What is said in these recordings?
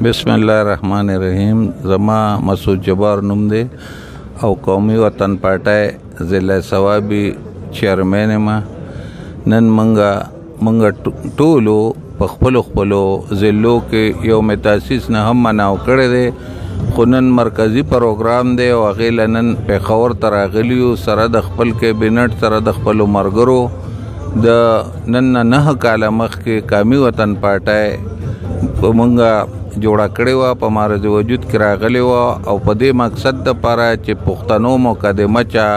بسم الله الرحمن الرحیم. زما مسعود جبار نوم دی او قومي وطن پارټۍ ضلع صوابي چیرمن ما. نن منګه ټولو په خپلو ضلعو کې یو تاسیس نه هم مناو کړی دی، خو نن مرکزی پروګرام دی او هغې نن پېښور ته راغلیو سره د خپل کابینټ سره د خپلو ملګرو. د نن 9 کاله مخکې قومي وطن پارټۍ موږ جوړه کړې وه، په معرض وجود کې راغلې وه او په دې مقصد دپاره چې پښتنو مقدمه چا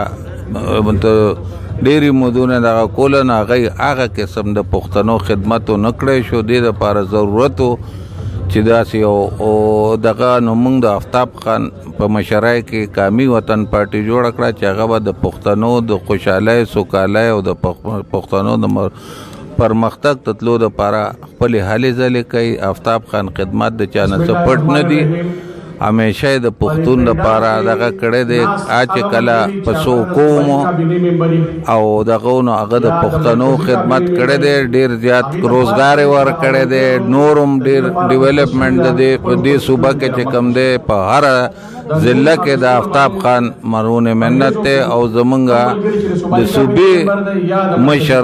ډېرې مودونه دغه کوله نه هغه قسم د پښتنو خدمت ونه کړی شو. دې دپاره ضرورت و چې داسې او دغه نو موږ د آفتاب خان په مشرۍ کې قومي وطن پارټي جوړه کړه چې هغه به د پښتنو د خوشحالۍ سوکالۍ او د پښتنو د پرمختګ تطلو د پاره خپل هلې ځلې کوي. آفتاب خان خدمات د چا نه څه پټ نه دي، همیشه د پښتون لپاره دغه کړی دی. چې کله په څو قومو او دغه نو هغه د پښتنو خدمت کړی دی، ډېر زیات روزګار یې ورکړی دی، نور هم ډېر ډیولپمنټ د دې صوبه کې چې کوم دی په هر ضلع کې د آفتاب خان مرون منت دی. او زمونږ د صوبې مشر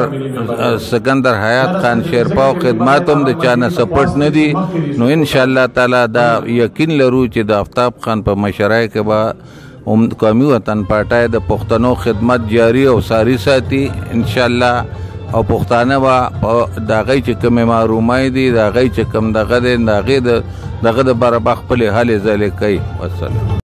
سکندر حیات خان شیرپا خدمات هم د چا نه سپټ نه دي. نو انشاءالله تعالی دا یقین لرو چې د آفتاب خان په مشرۍ کې به قومي وطن پارټۍ د پښتنو خدمت جاری او ساری ساتي انشاءالله. او پښتانه به د هغې چې کومې محرومۍ دي، د هغې چې کوم دغه دی، د هغې دغه دپاره به خپلې هلې ځلې کوي. والسلام.